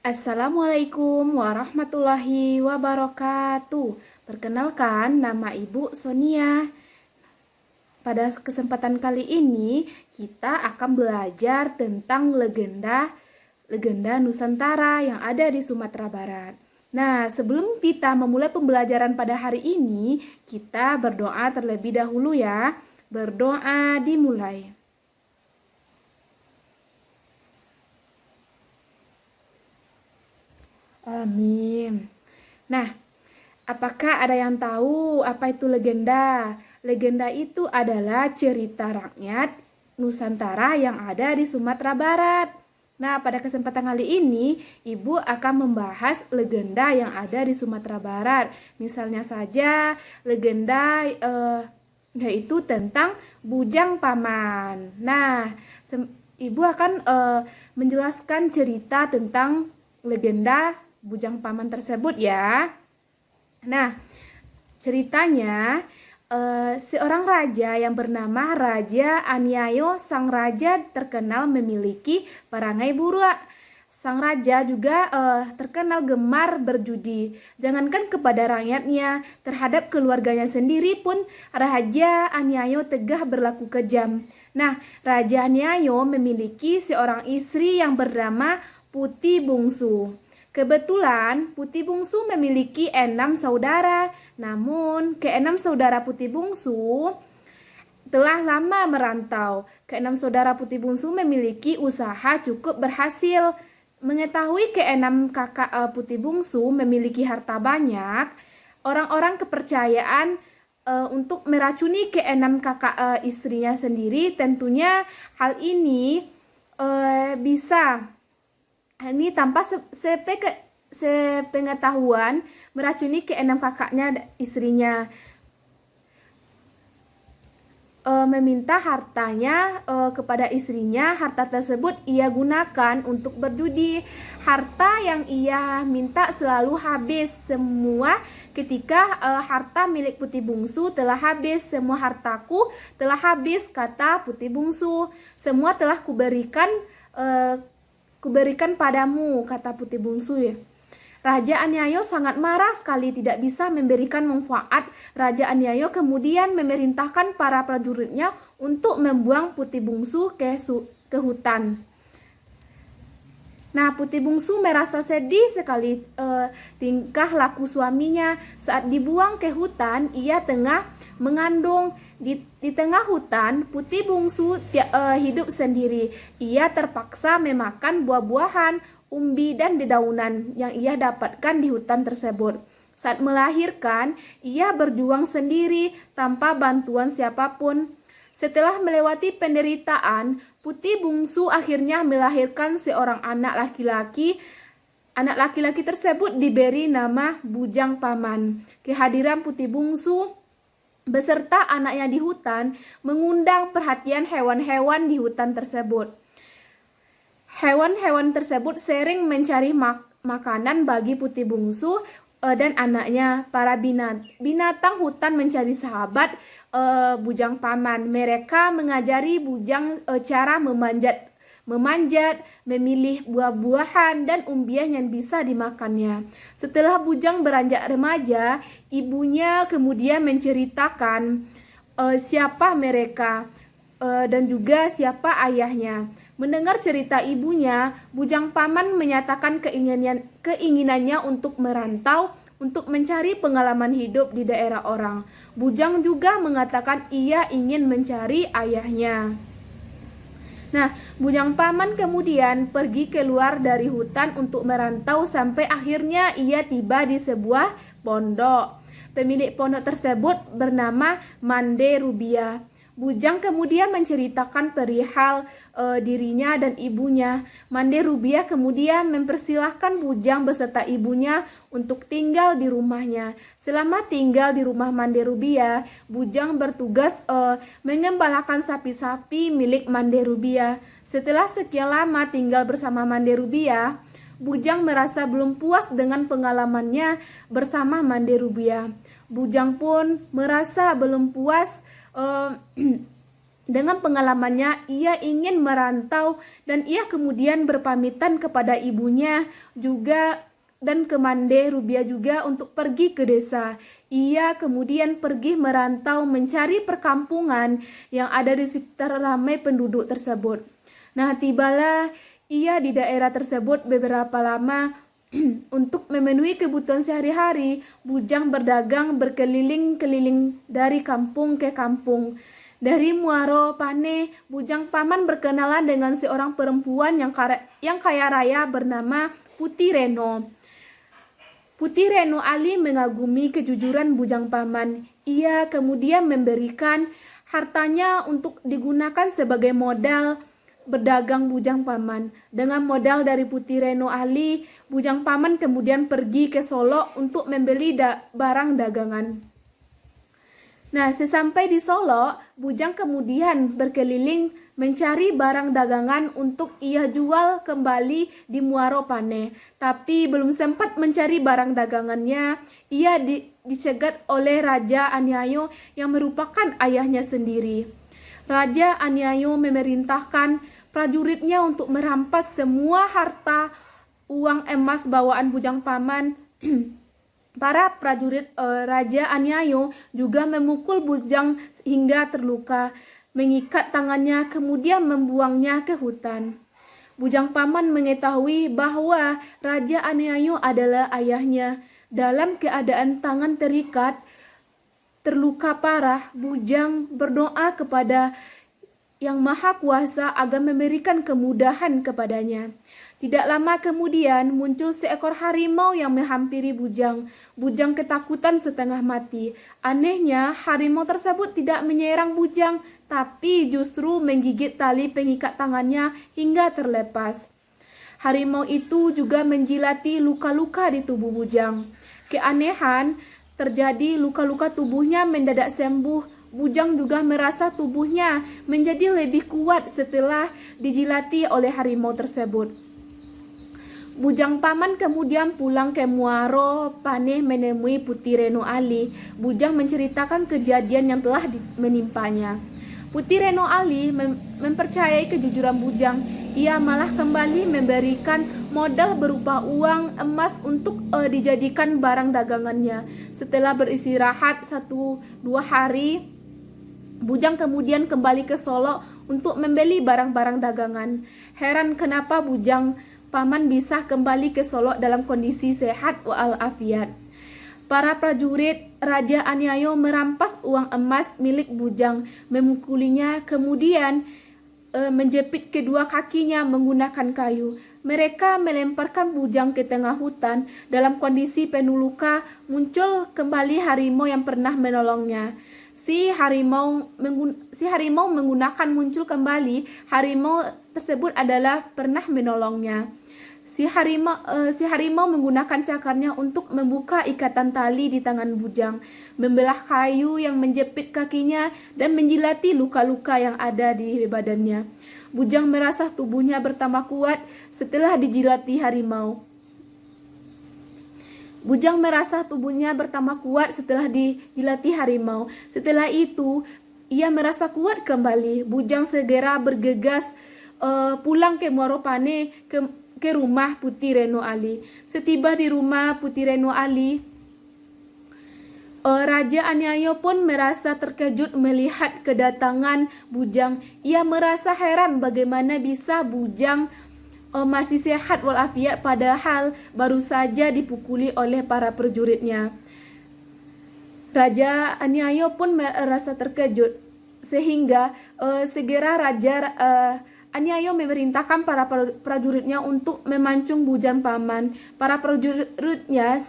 Assalamualaikum warahmatullahi wabarakatuh. Perkenalkan, nama Ibu Sonia. Pada kesempatan kali ini kita akan belajar tentang legenda Nusantara yang ada di Sumatera Barat. Nah, sebelum kita memulai pembelajaran pada hari ini, kita berdoa terlebih dahulu ya. Berdoa dimulai. Amin. Nah, apakah ada yang tahu apa itu legenda? Legenda itu adalah cerita rakyat Nusantara yang ada di Sumatera Barat. Nah, pada kesempatan kali ini, Ibu akan membahas legenda yang ada di Sumatera Barat. Misalnya saja, legenda yaitu tentang Bujang Paman. Nah, Ibu akan menjelaskan cerita tentang legenda Bujang Paman tersebut ya. Nah, ceritanya seorang raja yang bernama Raja Aniayo. Sang raja terkenal memiliki perangai buruk. Sang raja juga terkenal gemar berjudi. Jangankan kepada rakyatnya, terhadap keluarganya sendiri pun Raja Aniayo tegah berlaku kejam. Nah, Raja Aniayo memiliki seorang istri yang bernama Putih Bungsu. Kebetulan Putih Bungsu memiliki 6 saudara. Namun keenam saudara Putih Bungsu telah lama merantau. Keenam saudara Putih Bungsu memiliki usaha cukup berhasil. Mengetahui keenam kakak Putih Bungsu memiliki harta banyak, orang-orang kepercayaan untuk meracuni keenam kakak istrinya sendiri. Tentunya hal ini bisa tanpa sepengetahuan meracuni keenam kakaknya istrinya, meminta hartanya kepada istrinya. Harta tersebut ia gunakan untuk berjudi. Harta yang ia minta selalu habis semua. Ketika harta milik Putih Bungsu telah habis, "Semua hartaku telah habis," kata Putih Bungsu. "Semua telah kuberikan padamu," kata Putih Bungsu ya. Raja Aniayo sangat marah sekali tidak bisa memberikan manfaat. Raja Aniayo kemudian memerintahkan para prajuritnya untuk membuang Putih Bungsu ke hutan. Nah, Putih Bungsu merasa sedih sekali tingkah laku suaminya. Saat dibuang ke hutan, ia tengah mengandung. Di tengah hutan, Putih Bungsu hidup sendiri. Ia terpaksa memakan buah-buahan, umbi, dan dedaunan yang ia dapatkan di hutan tersebut. Saat melahirkan, ia berjuang sendiri tanpa bantuan siapapun. Setelah melewati penderitaan, Putih Bungsu akhirnya melahirkan seorang anak laki-laki. Anak laki-laki tersebut diberi nama Bujang Paman. Kehadiran Putih Bungsu beserta anaknya di hutan mengundang perhatian hewan-hewan di hutan tersebut. Hewan-hewan tersebut sering mencari makanan bagi Putih Bungsu dan anaknya. Para binatang hutan mencari sahabat Bujang Paman. Mereka mengajari Bujang cara memanjat, memilih buah-buahan dan umbian yang bisa dimakannya. Setelah Bujang beranjak remaja, ibunya kemudian menceritakan siapa mereka dan juga siapa ayahnya. Mendengar cerita ibunya, Bujang Paman menyatakan keinginannya untuk merantau untuk mencari pengalaman hidup di daerah orang. Bujang juga mengatakan ia ingin mencari ayahnya. Nah, Bujang Paman kemudian pergi keluar dari hutan untuk merantau sampai akhirnya ia tiba di sebuah pondok. Pemilik pondok tersebut bernama Mande Rubia. Bujang kemudian menceritakan perihal dirinya dan ibunya. Mande Rubia kemudian mempersilahkan Bujang beserta ibunya untuk tinggal di rumahnya. Selama tinggal di rumah Mande Rubia, Bujang bertugas mengembalakan sapi-sapi milik Mande Rubia. Setelah sekian lama tinggal bersama Mande Rubia, Bujang merasa belum puas dengan pengalamannya bersama Mande Rubia. Bujang pun merasa belum puas Dengan pengalamannya, ia ingin merantau dan ia kemudian berpamitan kepada ibunya juga dan ke Mande Rubia juga untuk pergi ke desa. Ia kemudian pergi merantau mencari perkampungan yang ada di sekitar ramai penduduk tersebut. Nah, tibalah ia di daerah tersebut beberapa lama untuk memenuhi kebutuhan sehari-hari. Bujang berdagang berkeliling-keliling dari kampung ke kampung. Dari Muaro Pane, Bujang Paman berkenalan dengan seorang perempuan yang kaya raya bernama Putih Reno. Putih Reno Ali mengagumi kejujuran Bujang Paman. Ia kemudian memberikan hartanya untuk digunakan sebagai modal berdagang Bujang Paman. Dengan modal dari Putih Reno Ali, Bujang Paman kemudian pergi ke Solo untuk membeli barang dagangan. Nah, sesampai di Solo, Bujang kemudian berkeliling mencari barang dagangan untuk ia jual kembali di Muaro Pane. Tapi belum sempat mencari barang dagangannya, ia dicegat oleh Raja Anyayo yang merupakan ayahnya sendiri. Raja Anyayo memerintahkan prajuritnya untuk merampas semua harta uang emas bawaan Bujang Paman. Para prajurit Raja Anyayo juga memukul Bujang hingga terluka, mengikat tangannya kemudian membuangnya ke hutan. Bujang Paman mengetahui bahwa Raja Anyayo adalah ayahnya. Dalam keadaan tangan terikat, terluka parah, Bujang berdoa kepada Yang Maha Kuasa agar memberikan kemudahan kepadanya. Tidak lama kemudian muncul seekor harimau yang menghampiri Bujang. Bujang ketakutan setengah mati. Anehnya, harimau tersebut tidak menyerang Bujang, tapi justru menggigit tali pengikat tangannya hingga terlepas. Harimau itu juga menjilati luka-luka di tubuh Bujang. Keanehan terjadi, luka-luka tubuhnya mendadak sembuh. Bujang juga merasa tubuhnya menjadi lebih kuat setelah dijilati oleh harimau tersebut. Bujang Paman kemudian pulang ke Muaro Pane menemui Putih Reno Ali. Bujang menceritakan kejadian yang telah menimpanya. Putih Reno Ali mempercayai kejujuran Bujang. Ia malah kembali memberikan modal berupa uang emas untuk dijadikan barang dagangannya. Setelah beristirahat 1-2 hari, Bujang kemudian kembali ke Solo untuk membeli barang-barang dagangan. Heran kenapa Bujang Paman bisa kembali ke Solo dalam kondisi sehat walafiat. Para prajurit Raja Anyayo merampas uang emas milik Bujang, memukulinya, kemudian menjepit kedua kakinya menggunakan kayu. Mereka melemparkan Bujang ke tengah hutan. Dalam kondisi penuh luka, muncul kembali harimau yang pernah menolongnya. Si harimau menggunakan muncul kembali. Harimau tersebut adalah pernah menolongnya. Si harimau menggunakan cakarnya untuk membuka ikatan tali di tangan Bujang, membelah kayu yang menjepit kakinya, dan menjilati luka-luka yang ada di badannya. Bujang merasa tubuhnya bertambah kuat setelah dijilati harimau. Bujang merasa tubuhnya bertambah kuat setelah dijilati harimau. Setelah itu, ia merasa kuat kembali. Bujang segera bergegas pulang ke Muaro Pane ke rumah Putih Reno Ali. Setiba di rumah Putih Reno Ali, Raja Anyayo pun merasa terkejut melihat kedatangan Bujang. Ia merasa heran bagaimana bisa Bujang masih sehat walafiat padahal baru saja dipukuli oleh para prajuritnya. Raja Anyayo pun merasa terkejut sehingga segera Raja Anyayo memerintahkan para prajuritnya untuk memancung Bujang Paman. Para prajuritnya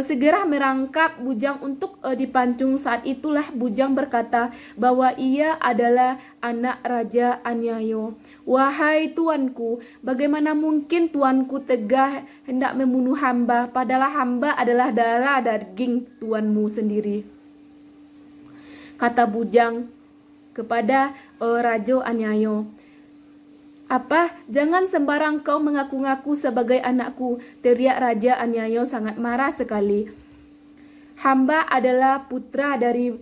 segera merangkap Bujang untuk dipancung. Saat itulah Bujang berkata bahwa ia adalah anak Raja Anyayo. "Wahai tuanku, bagaimana mungkin tuanku tega hendak membunuh hamba, padahal hamba adalah darah daging tuanmu sendiri," kata Bujang kepada Raja Anyayo. "Apa? Jangan sembarang kau mengaku-ngaku sebagai anakku," teriak Raja Anyayo sangat marah sekali. "Hamba adalah putra dari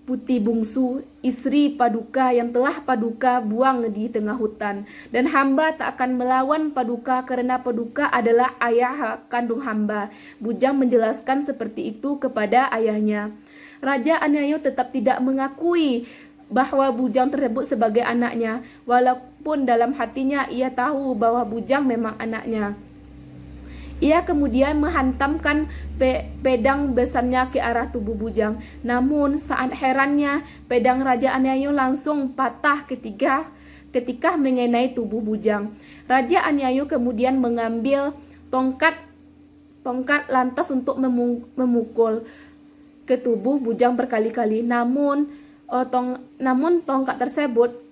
putih bungsu, istri Paduka yang telah Paduka buang di tengah hutan. Dan hamba tak akan melawan Paduka karena Paduka adalah ayah kandung hamba. Bujang menjelaskan seperti itu kepada ayahnya. Raja Anyayo tetap tidak mengakui bahwa Bujang tersebut sebagai anaknya, walaupun dalam hatinya ia tahu bahwa Bujang memang anaknya. Ia kemudian menghantamkan pedang besarnya ke arah tubuh Bujang. Namun saat herannya, pedang Raja Anyayo langsung patah ketika mengenai tubuh Bujang. Raja Anyayo kemudian mengambil tongkat lantas untuk memukul ke tubuh Bujang berkali-kali. Namun tongkat tersebut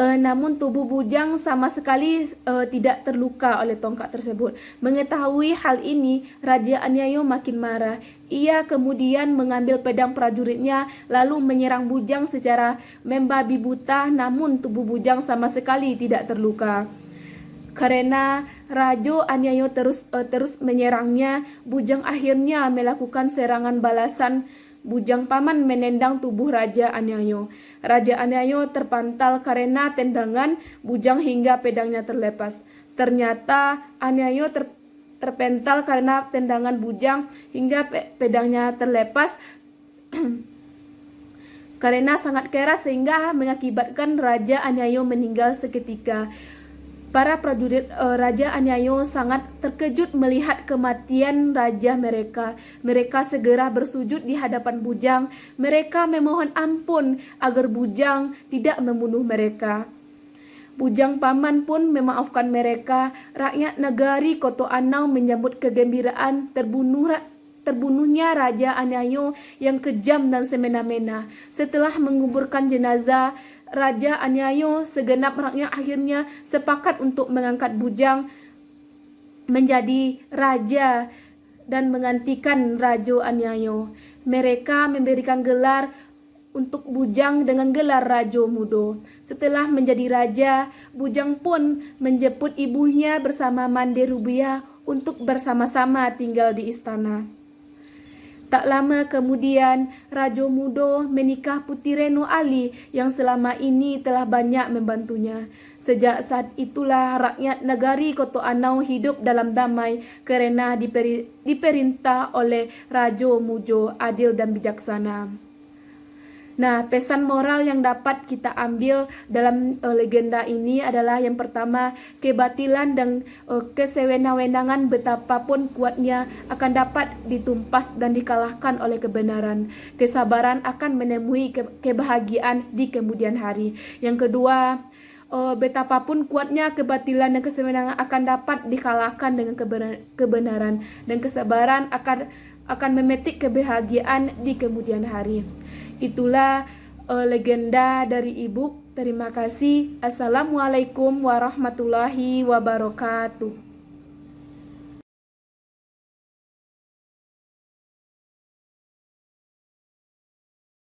namun tubuh Bujang sama sekali tidak terluka oleh tongkat tersebut. Mengetahui hal ini, Raja Anyayo makin marah. Ia kemudian mengambil pedang prajuritnya lalu menyerang Bujang secara membabi buta, namun tubuh Bujang sama sekali tidak terluka. Karena Raja Anyayo terus menyerangnya, Bujang akhirnya melakukan serangan balasan. Bujang paman menendang tubuh Raja Anyayo. Raja Anyayo terpantal karena tendangan Bujang hingga pedangnya terlepas. Ternyata Anyayo terpental karena tendangan Bujang hingga pedangnya terlepas karena sangat keras sehingga mengakibatkan Raja Anyayo meninggal seketika. Para prajurit Raja Anyayo sangat terkejut melihat kematian raja mereka. Mereka segera bersujud di hadapan Bujang. Mereka memohon ampun agar Bujang tidak membunuh mereka. Bujang paman pun memaafkan mereka. Rakyat negari Koto Anau menyambut kegembiraan terbunuhnya Raja Anyayo yang kejam dan semena-mena. Setelah menguburkan jenazah Raja Anyayo, segenap rakyat akhirnya sepakat untuk mengangkat Bujang menjadi raja dan menggantikan Raja Anyayo. Mereka memberikan gelar untuk Bujang dengan gelar Raja Mudo. Setelah menjadi raja, Bujang pun menjemput ibunya bersama Mande Rubia untuk bersama-sama tinggal di istana. Tak lama kemudian, Raja Mudo menikah Putri Reno Ali yang selama ini telah banyak membantunya. Sejak saat itulah rakyat negari Koto Anau hidup dalam damai karena diperintah oleh Raja Mudo adil dan bijaksana. Nah, pesan moral yang dapat kita ambil dalam legenda ini adalah yang pertama, kebatilan dan kesewenang-wenangan betapapun kuatnya akan dapat ditumpas dan dikalahkan oleh kebenaran. Kesabaran akan menemui kebahagiaan di kemudian hari. Yang kedua, betapapun kuatnya kebatilan dan kesewenangan akan dapat dikalahkan dengan kebenaran, dan kesabaran akan memetik kebahagiaan di kemudian hari. Itulah legenda dari Ibu. Terima kasih. Assalamualaikum warahmatullahi wabarakatuh.